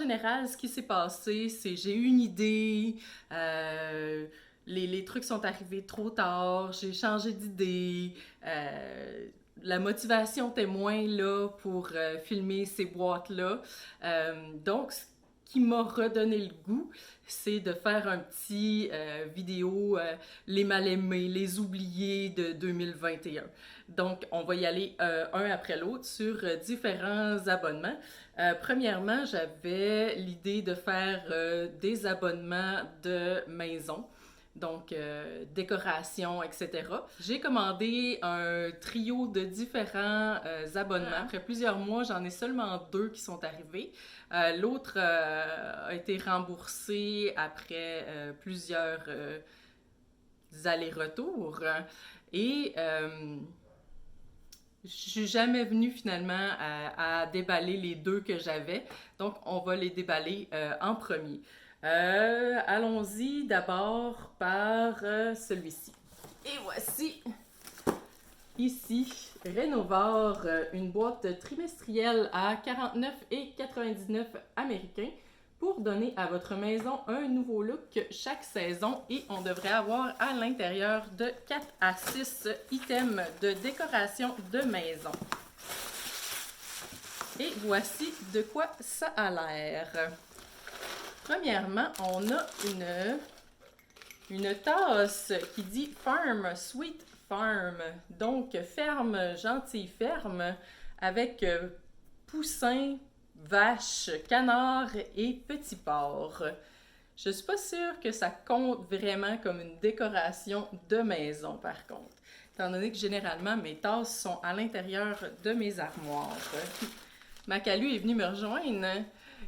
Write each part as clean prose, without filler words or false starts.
général, ce qui s'est passé, c'est j'ai eu une idée, les trucs sont arrivés trop tard, j'ai changé d'idée, la motivation était moins là pour filmer ces boîtes-là. Donc, ce qui m'a redonné le goût, c'est de faire un petit vidéo Les mal-aimés, les oubliés de 2021. Donc, on va y aller un après l'autre sur différents abonnements. Premièrement, j'avais l'idée de faire des abonnements de maison. Donc, décoration, etc. J'ai commandé un trio de différents abonnements. Après plusieurs mois, j'en ai seulement 2 qui sont arrivés. L'autre a été remboursé après plusieurs allers-retours. Et je suis jamais venue finalement à déballer les 2 que j'avais. Donc, on va les déballer en premier. Allons-y d'abord par celui-ci. Et voici, ici, Rénovare, une boîte trimestrielle à 49,99 américains pour donner à votre maison un nouveau look chaque saison. Et on devrait avoir à l'intérieur de 4 à 6 items de décoration de maison. Et voici de quoi ça a l'air. Premièrement, on a une tasse qui dit Farm, Sweet Farm. Donc, ferme, gentille ferme, avec poussins, vaches, canards et petits porcs. Je suis pas sûre que ça compte vraiment comme une décoration de maison, par contre. Étant donné que généralement, mes tasses sont à l'intérieur de mes armoires. Macalu est venu me rejoindre.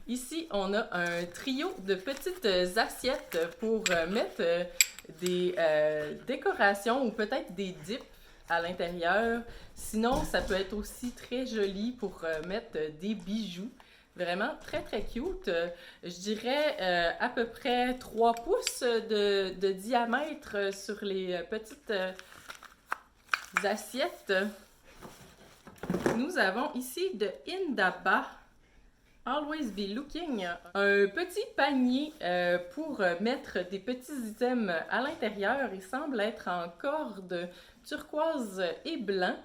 Ici, on a un trio de petites assiettes pour mettre des décorations ou peut-être des dips à l'intérieur. Sinon, ça peut être aussi très joli pour mettre des bijoux. Vraiment très, très cute. Je dirais à peu près 3 pouces de diamètre sur les petites assiettes. Nous avons ici de Indaba. Always be looking. Un petit panier pour mettre des petits items à l'intérieur. Il semble être en corde turquoise et blanc.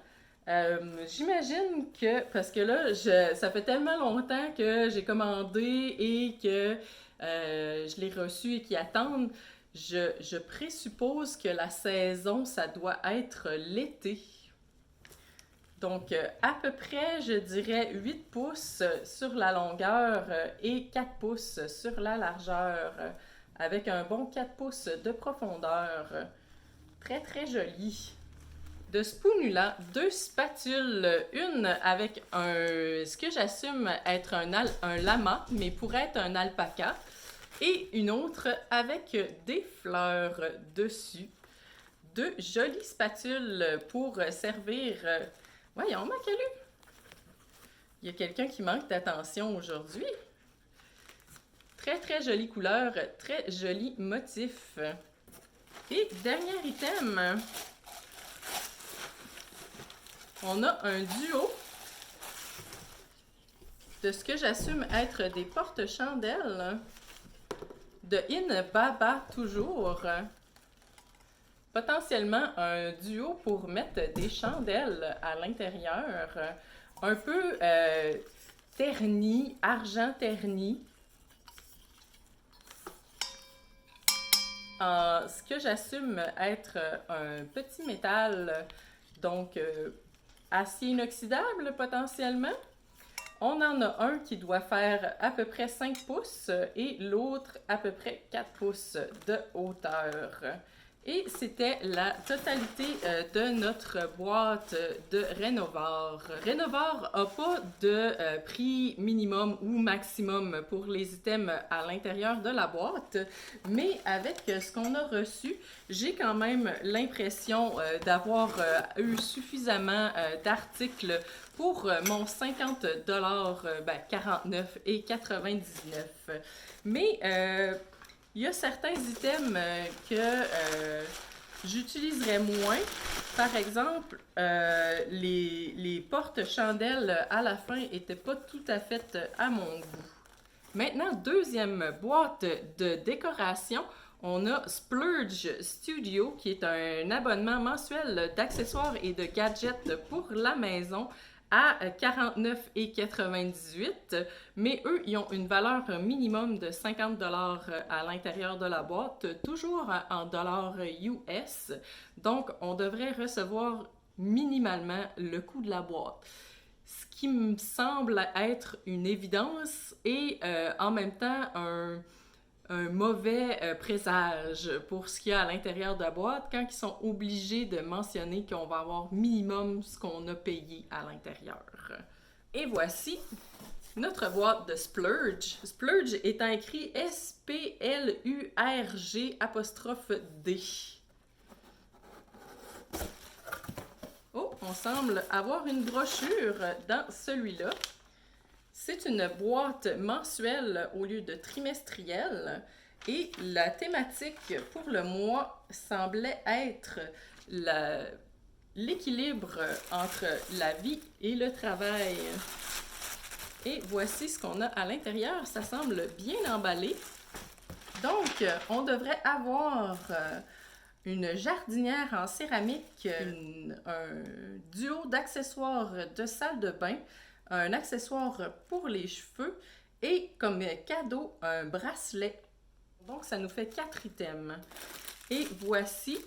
J'imagine que, parce que là, ça fait tellement longtemps que j'ai commandé et que je l'ai reçu et qu'ils attendent, je présuppose que la saison, ça doit être l'été. Donc, à peu près, je dirais 8 pouces sur la longueur et 4 pouces sur la largeur, avec un bon 4 pouces de profondeur. Très, très joli. De Spoonula, 2 spatules, une avec ce que j'assume être un lama, mais pourrait être un alpaca, et une autre avec des fleurs dessus. 2 jolies spatules pour servir... Voyons, Macalu! Il y a quelqu'un qui manque d'attention aujourd'hui. Très, très jolie couleur, très joli motif. Et dernier item, on a un duo de ce que j'assume être des porte-chandelles de In Baba toujours. Potentiellement un duo pour mettre des chandelles à l'intérieur, un peu terni, argent terni. Ce que j'assume être un petit métal, donc acier inoxydable potentiellement. On en a un qui doit faire à peu près 5 pouces et l'autre à peu près 4 pouces de hauteur. Et c'était la totalité de notre boîte de Rénovare. Rénovare n'a pas de prix minimum ou maximum pour les items à l'intérieur de la boîte, mais avec ce qu'on a reçu, j'ai quand même l'impression d'avoir eu suffisamment d'articles pour mon 50 49,99 Mais il y a certains items que j'utiliserais moins. Par exemple, les porte-chandelles à la fin n'étaient pas tout à fait à mon goût. Maintenant, deuxième boîte de décoration, on a Splurge Studio, qui est un abonnement mensuel d'accessoires et de gadgets pour la maison à 49,98 $, mais eux, ils ont une valeur minimum de 50 $ à l'intérieur de la boîte, toujours en dollars US. Donc, on devrait recevoir minimalement le coût de la boîte. Ce qui me semble être une évidence et en même temps un mauvais présage pour ce qu'il y a à l'intérieur de la boîte quand ils sont obligés de mentionner qu'on va avoir minimum ce qu'on a payé à l'intérieur. Et voici notre boîte de Splurge. Splurge étant écrit S-P-L-U-R-G'-D. Oh, on semble avoir une brochure dans celui-là. C'est une boîte mensuelle au lieu de trimestrielle et la thématique pour le mois semblait être l'équilibre entre la vie et le travail. Et voici ce qu'on a à l'intérieur. Ça semble bien emballé. Donc, on devrait avoir une jardinière en céramique, un duo d'accessoires de salle de bain, un accessoire pour les cheveux et comme cadeau, un bracelet. Donc, ça nous fait 4 items. Et voici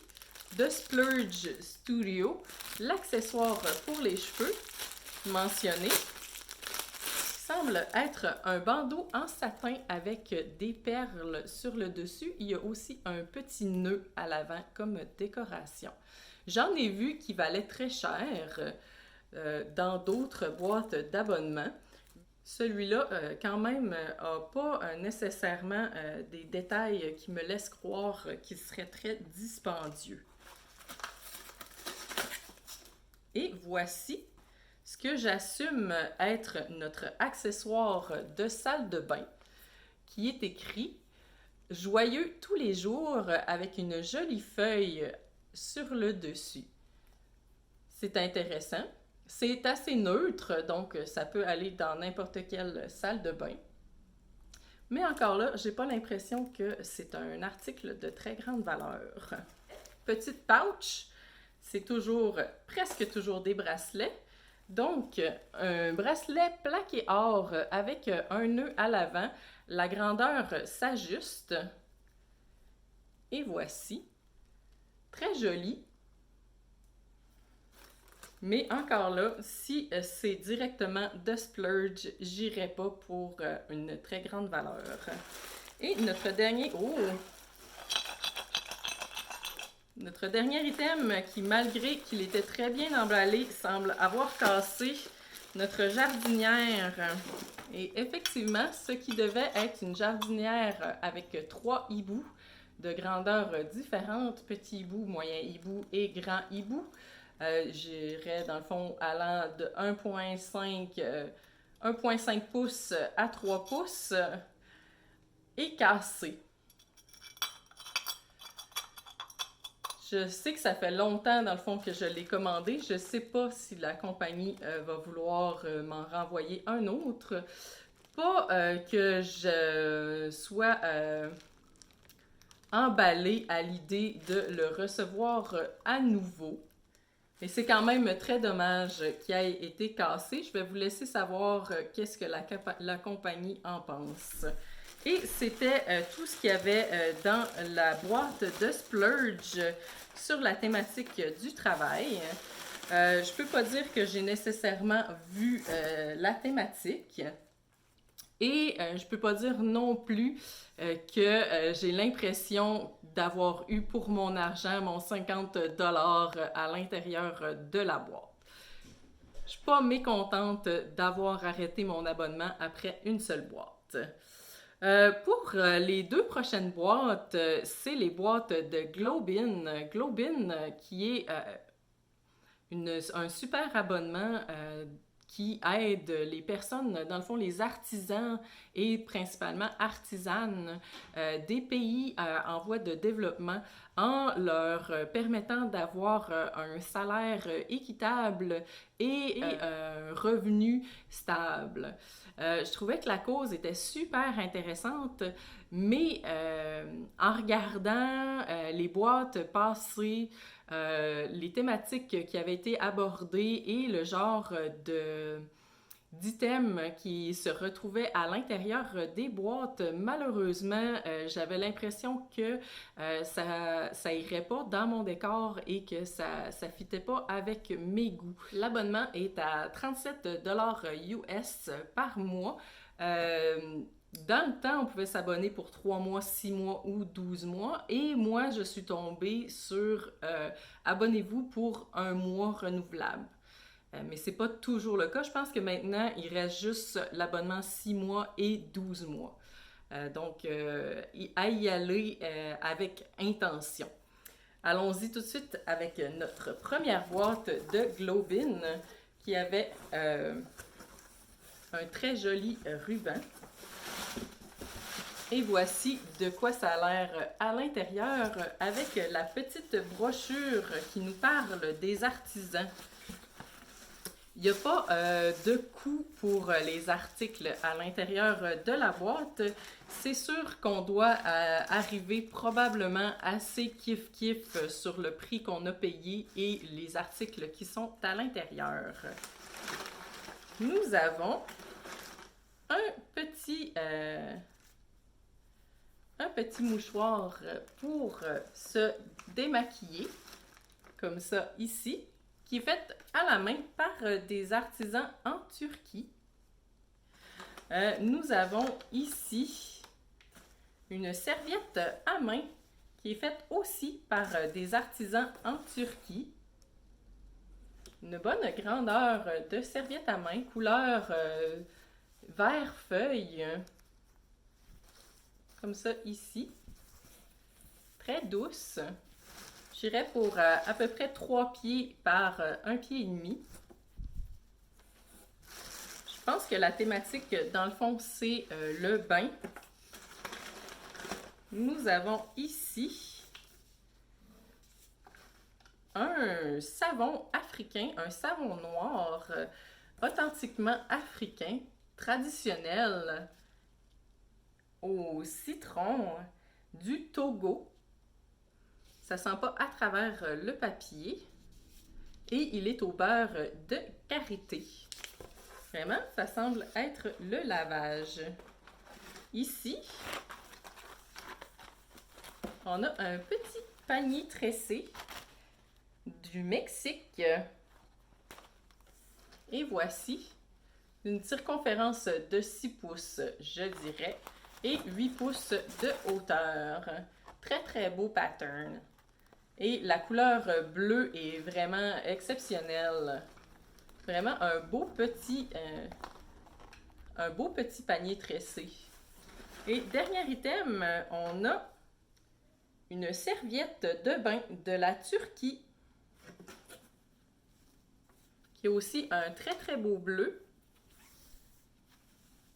de Splurge Studio, l'accessoire pour les cheveux mentionné. Semble être un bandeau en satin avec des perles sur le dessus. Il y a aussi un petit nœud à l'avant comme décoration. J'en ai vu qui valait très cher dans d'autres boîtes d'abonnement. Celui-là, quand même, n'a pas nécessairement des détails qui me laissent croire qu'il serait très dispendieux. Et voici ce que j'assume être notre accessoire de salle de bain, qui est écrit « Joyeux tous les jours » avec une jolie feuille sur le dessus. C'est intéressant. C'est assez neutre, donc ça peut aller dans n'importe quelle salle de bain. Mais encore là, j'ai pas l'impression que c'est un article de très grande valeur. Petite pouch, c'est presque toujours des bracelets. Donc, un bracelet plaqué or avec un nœud à l'avant. La grandeur s'ajuste. Et voici. Très joli. Mais encore là, si c'est directement de Splurge, j'irai pas pour une très grande valeur. Et notre dernier item qui, malgré qu'il était très bien emballé, semble avoir cassé, notre jardinière. Et effectivement, ce qui devait être une jardinière avec 3 hiboux de grandeurs différentes, petit hibou, moyen hibou et grand hibou. J'irais dans le fond allant de 1,5 pouces à 3 pouces et cassé. Je sais que ça fait longtemps dans le fond que je l'ai commandé. Je ne sais pas si la compagnie va vouloir m'en renvoyer un autre. Pas que je sois emballée à l'idée de le recevoir à nouveau. Mais c'est quand même très dommage qu'il ait été cassé. Je vais vous laisser savoir qu'est-ce que la compagnie en pense. Et c'était tout ce qu'il y avait dans la boîte de Splurge sur la thématique du travail. Je peux pas dire que j'ai nécessairement vu la thématique. Et je peux pas dire non plus que j'ai l'impression d'avoir eu pour mon argent mon 50 $ à l'intérieur de la boîte. Je suis pas mécontente d'avoir arrêté mon abonnement après une seule boîte. Pour les 2 prochaines boîtes, c'est les boîtes de Globin. Globin qui est un super abonnement qui aide les personnes, dans le fond, les artisans et principalement artisanes des pays en voie de développement en leur permettant d'avoir un salaire équitable et un revenu stable. Je trouvais que la cause était super intéressante, mais en regardant les boîtes passées, les thématiques qui avaient été abordées et le genre d'items qui se retrouvaient à l'intérieur des boîtes, malheureusement, j'avais l'impression que ça irait pas dans mon décor et que ça fitait pas avec mes goûts. L'abonnement est à 37 $ US par mois. Dans le temps, on pouvait s'abonner pour 3 mois, 6 mois ou 12 mois. Et moi, je suis tombée sur abonnez-vous pour un mois renouvelable. Mais c'est pas toujours le cas. Je pense que maintenant, il reste juste l'abonnement 6 mois et 12 mois. Donc, à y aller avec intention. Allons-y tout de suite avec notre première boîte de Globin qui avait un très joli ruban. Et voici de quoi ça a l'air à l'intérieur avec la petite brochure qui nous parle des artisans. Il n'y a pas de coût pour les articles à l'intérieur de la boîte. C'est sûr qu'on doit arriver probablement assez kiff-kiff sur le prix qu'on a payé et les articles qui sont à l'intérieur. Nous avons un petit mouchoir pour se démaquiller, comme ça ici, qui est fait à la main par des artisans en Turquie. Nous avons ici une serviette à main qui est faite aussi par des artisans en Turquie. Une bonne grandeur de serviette à main, couleur vert feuille, comme ça ici. Très douce. J'irais pour à peu près 3 pieds par 1 pied et demi. Je pense que la thématique, dans le fond, c'est le bain. Nous avons ici un savon africain, un savon noir, authentiquement africain, traditionnel, au citron du Togo. Ça sent pas à travers le papier. Et il est au beurre de karité. Vraiment, ça semble être le lavage. Ici, on a un petit panier tressé du Mexique. Et voici une circonférence de 6 pouces, je dirais, et 8 pouces de hauteur. Très, très beau pattern. Et la couleur bleue est vraiment exceptionnelle. Vraiment un beau petit panier tressé. Et dernier item, on a une serviette de bain de la Turquie qui a aussi un très très beau bleu.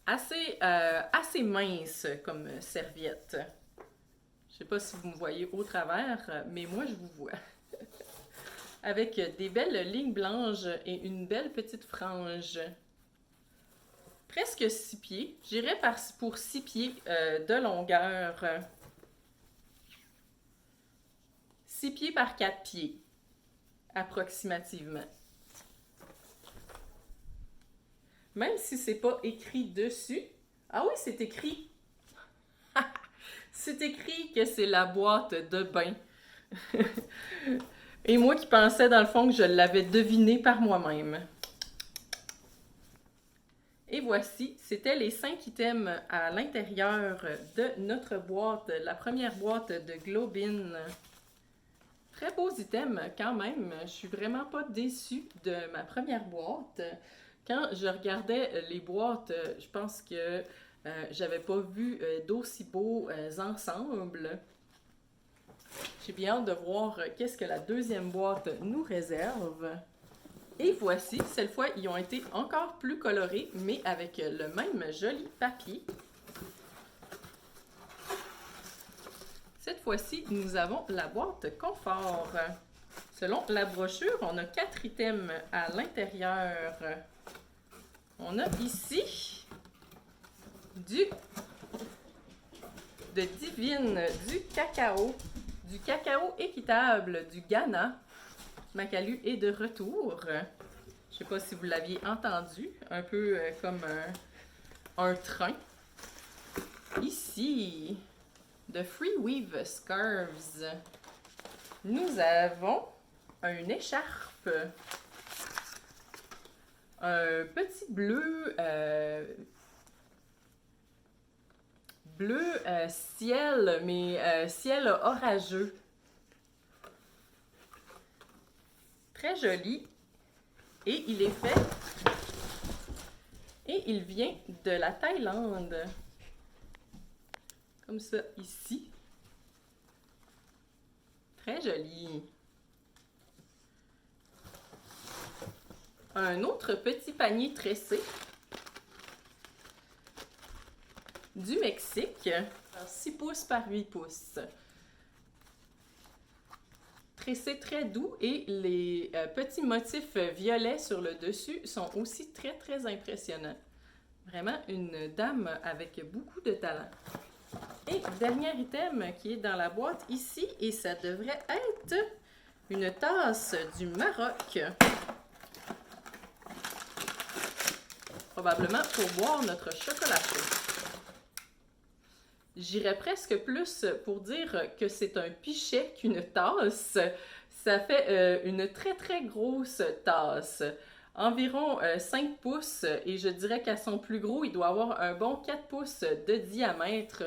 Assez mince comme serviette. Je ne sais pas si vous me voyez au travers, mais moi je vous vois. Avec des belles lignes blanches et une belle petite frange. Presque 6 pieds. J'irais pour 6 pieds de longueur. 6 pieds par 4 pieds, approximativement. Même si c'est pas écrit dessus. Ah oui, c'est écrit. C'est écrit que c'est la boîte de bain. Et moi qui pensais dans le fond que je l'avais deviné par moi-même. Et voici, c'était les 5 items à l'intérieur de notre boîte, la première boîte de Globin. Très beaux items quand même. Je suis vraiment pas déçue de ma première boîte. Quand je regardais les boîtes, je pense que j'avais pas vu d'aussi beaux ensembles. J'ai bien hâte de voir qu'est-ce que la deuxième boîte nous réserve. Et voici, cette fois, ils ont été encore plus colorés, mais avec le même joli papier. Cette fois-ci, nous avons la boîte confort. Selon la brochure, on a 4 items à l'intérieur. On a ici de Divine, du cacao équitable du Ghana. Macalu est de retour. Je ne sais pas si vous l'aviez entendu, un peu comme un train. Ici, de Free Weave Scarves, nous avons une écharpe, un petit bleu, ciel, mais ciel orageux. Très joli. Et il est fait, et il vient de la Thaïlande. Comme ça, ici. Très joli. Un autre petit panier tressé du Mexique. 6 pouces par 8 pouces. Tressé très doux et les petits motifs violets sur le dessus sont aussi très, très impressionnants. Vraiment une dame avec beaucoup de talent. Et dernier item qui est dans la boîte ici, et ça devrait être une tasse du Maroc. Probablement pour boire notre chocolat chaud. J'irais presque plus pour dire que c'est un pichet qu'une tasse. Ça fait une très très grosse tasse. Environ 5 pouces, et je dirais qu'à son plus gros, il doit avoir un bon 4 pouces de diamètre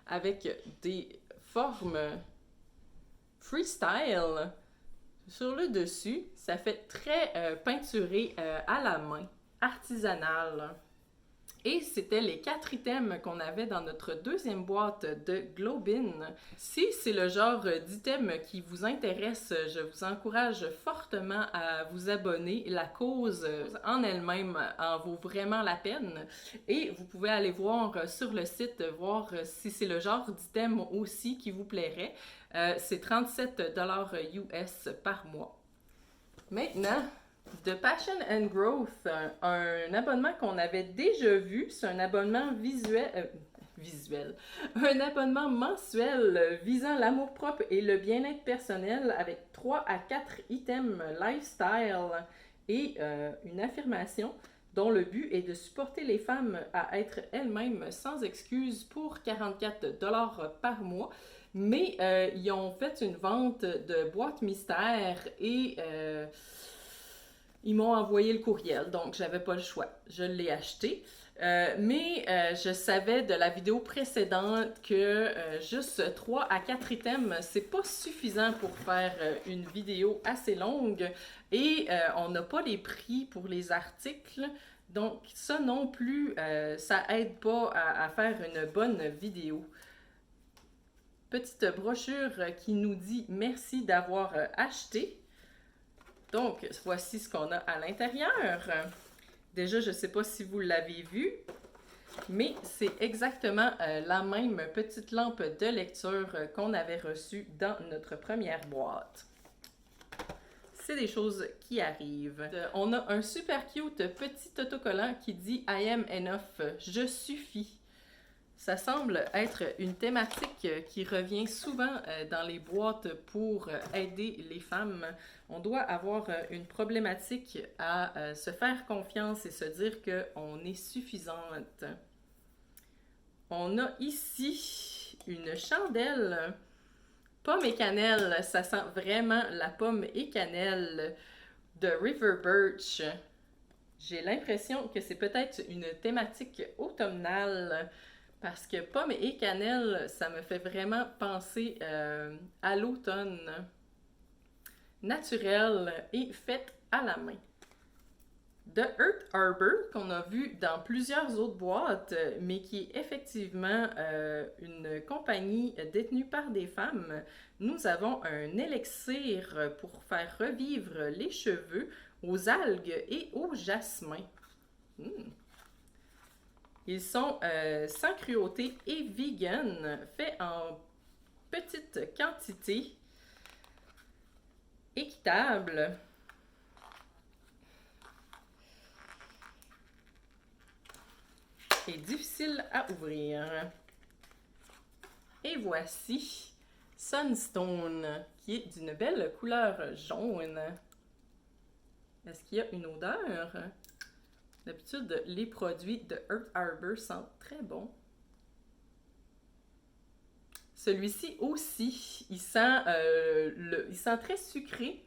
avec des formes freestyle sur le dessus. Ça fait très peinturé à la main, artisanal. Et c'était les 4 items qu'on avait dans notre deuxième boîte de Globin. Si c'est le genre d'item qui vous intéresse, je vous encourage fortement à vous abonner. La cause en elle-même en vaut vraiment la peine. Et vous pouvez aller voir sur le site, voir si c'est le genre d'item aussi qui vous plairait. C'est 37 $ US par mois. Maintenant, de Passion and Growth, un abonnement qu'on avait déjà vu, c'est un abonnement visuel, un abonnement mensuel visant l'amour-propre et le bien-être personnel avec 3 à 4 items lifestyle et une affirmation dont le but est de supporter les femmes à être elles-mêmes sans excuse pour 44 $ par mois. Mais ils ont fait une vente de boîtes mystères et ils m'ont envoyé le courriel, donc j'avais pas le choix. Je l'ai acheté. Mais je savais de la vidéo précédente que juste 3 à 4 items, c'est pas suffisant pour faire une vidéo assez longue. Et on n'a pas les prix pour les articles. Donc ça non plus, ça aide pas à faire une bonne vidéo. Petite brochure qui nous dit merci d'avoir acheté. Donc, voici ce qu'on a à l'intérieur. Déjà, je ne sais pas si vous l'avez vu, mais c'est exactement la même petite lampe de lecture qu'on avait reçue dans notre première boîte. C'est des choses qui arrivent. On a un super cute petit autocollant qui dit « I am enough »,« Je suffis ». Ça semble être une thématique qui revient souvent dans les boîtes pour aider les femmes. On doit avoir une problématique à se faire confiance et se dire qu'on est suffisante. On a ici une chandelle pomme et cannelle. Ça sent vraiment la pomme et cannelle de River Birch. J'ai l'impression que c'est peut-être une thématique automnale. Parce que pomme et cannelle, ça me fait vraiment penser à l'automne. Naturel et fait à la main. The Earth Harbor, qu'on a vu dans plusieurs autres boîtes, mais qui est effectivement une compagnie détenue par des femmes. Nous avons un élixir pour faire revivre les cheveux aux algues et au jasmin. Ils sont sans cruauté et vegan, faits en petite quantité équitable. Et difficile à ouvrir. Et voici Sunstone, qui est d'une belle couleur jaune. Est-ce qu'il y a une odeur? D'habitude, les produits de Earth Harbor sentent très bon. Celui-ci aussi, il sent très sucré.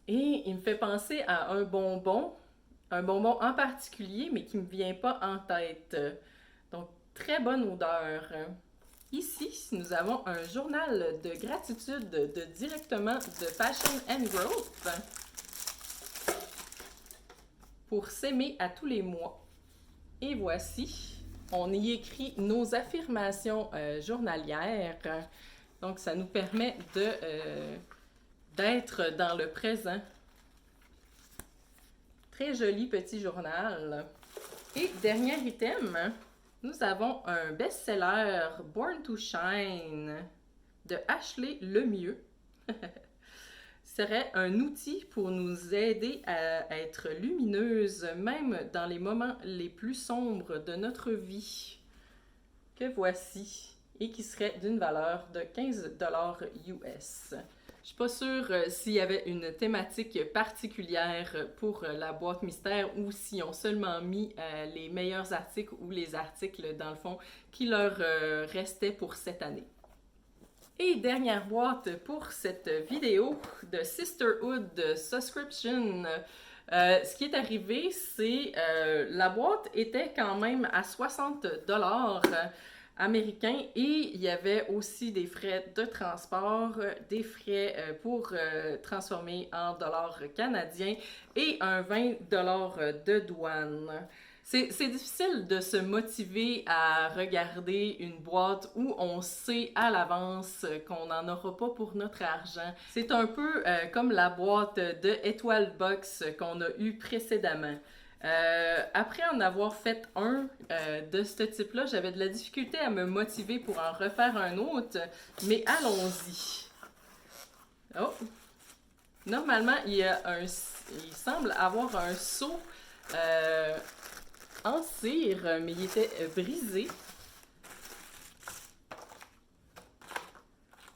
Et il me fait penser à un bonbon en particulier, mais qui ne me vient pas en tête. Donc, très bonne odeur. Ici, nous avons un journal de gratitude directement de Fashion and Growth pour s'aimer à tous les mois. Et voici, on y écrit nos affirmations journalières. Donc, ça nous permet d'être dans le présent. Très joli petit journal. Et dernier item, nous avons un best-seller Born to Shine de Ashley Lemieux. Serait un outil pour nous aider à être lumineuse, même dans les moments les plus sombres de notre vie. Que voici, et qui serait d'une valeur de 15$ US. Je suis pas sûre s'il y avait une thématique particulière pour la boîte mystère ou s'ils ont seulement mis les meilleurs articles ou les articles, dans le fond, qui leur restaient pour cette année. Et dernière boîte pour cette vidéo de Sisterhood Subscription. Ce qui est arrivé, c'est la boîte était quand même à 60$ américains et il y avait aussi des frais de transport, des frais pour transformer en dollars canadiens et un 20$ de douane. C'est difficile de se motiver à regarder une boîte où on sait à l'avance qu'on n'en aura pas pour notre argent. C'est un peu comme la boîte de Étoile Box qu'on a eu précédemment. Après en avoir fait un de ce type-là, j'avais de la difficulté à me motiver pour en refaire un autre, mais allons-y. Oh! Normalement, il semble avoir un seau en cire, mais il était brisé.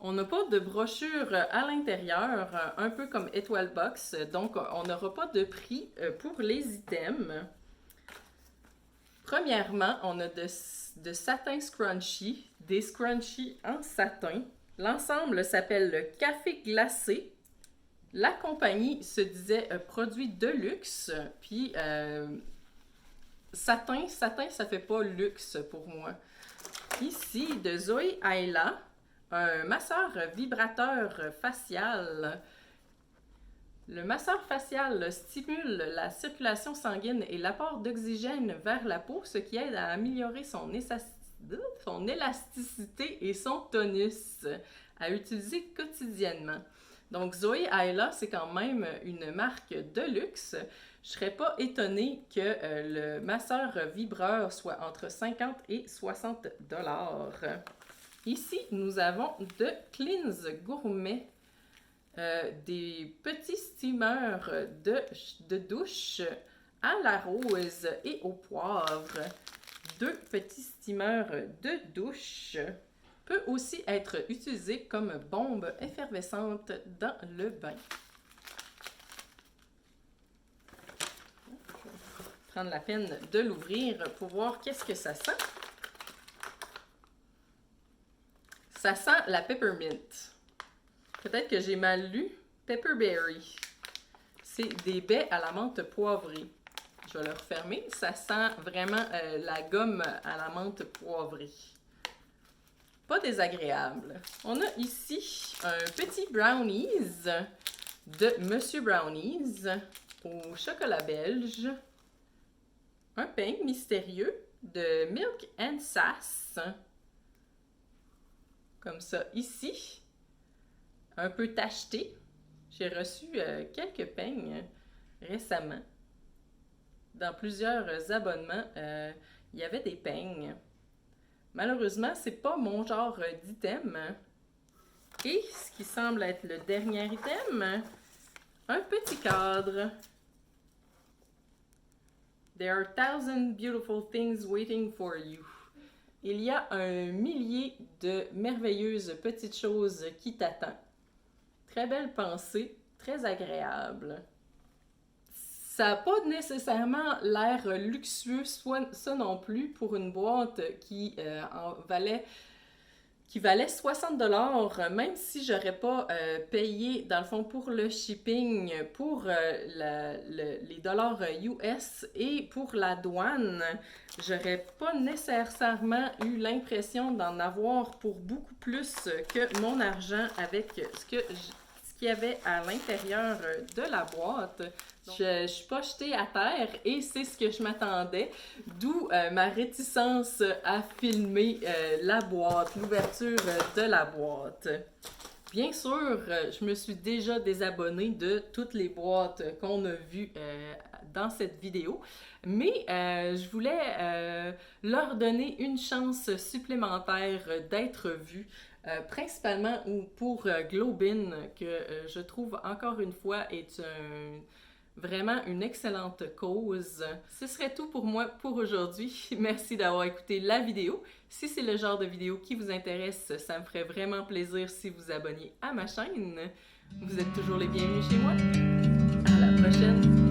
On n'a pas de brochure à l'intérieur, un peu comme Étoile Box, donc on n'aura pas de prix pour les items. Premièrement, on a de satin scrunchie, des scrunchies en satin. L'ensemble s'appelle le Café glacé. La compagnie se disait produit de luxe, puis satin, ça fait pas luxe pour moi. Ici, de Zoé Ayla, un masseur vibrateur facial. Le masseur facial stimule la circulation sanguine et l'apport d'oxygène vers la peau, ce qui aide à améliorer son élasticité et son tonus à utiliser quotidiennement. Donc, Zoé Ayla, c'est quand même une marque de luxe. Je ne serais pas étonnée que le masseur vibreur soit entre 50 et 60$. Ici, nous avons de Cleanse Gourmet, des petits steamers de douche à la rose et au poivre. 2 petits steamers de douche. Peut aussi être utilisé comme bombe effervescente dans le bain. Je vais prendre la peine de l'ouvrir pour voir qu'est-ce que ça sent. Ça sent la peppermint. Peut-être que j'ai mal lu. Pepperberry. C'est des baies à la menthe poivrée. Je vais le refermer. Ça sent vraiment la gomme à la menthe poivrée. Pas désagréable. On a ici un petit brownies de Monsieur Brownies au chocolat belge. Un pain mystérieux de Milk and Sass. Comme ça, ici. Un peu tacheté. J'ai reçu quelques peignes récemment. Dans plusieurs abonnements, il y avait des peignes. Malheureusement, c'est pas mon genre d'item. Et ce qui semble être le dernier item, un petit cadre. There are 1,000 beautiful things waiting for you. Il y a un millier de merveilleuses petites choses qui t'attendent. Très belle pensée, très agréable. Ça n'a pas nécessairement l'air luxueux, ça non plus, pour une boîte qui valait 60$, même si j'aurais pas payé, dans le fond, pour le shipping, pour les dollars US et pour la douane, j'aurais pas nécessairement eu l'impression d'en avoir pour beaucoup plus que mon argent avec ce qu'il y avait à l'intérieur de la boîte. Je suis pas jetée à terre et c'est ce que je m'attendais, d'où ma réticence à filmer la boîte, l'ouverture de la boîte. Bien sûr, je me suis déjà désabonnée de toutes les boîtes qu'on a vues dans cette vidéo, mais je voulais leur donner une chance supplémentaire d'être vues. Principalement pour Globin, que je trouve encore une fois est vraiment une excellente cause. Ce serait tout pour moi pour aujourd'hui. Merci d'avoir écouté la vidéo. Si c'est le genre de vidéo qui vous intéresse, ça me ferait vraiment plaisir si vous abonniez à ma chaîne. Vous êtes toujours les bienvenus chez moi. À la prochaine!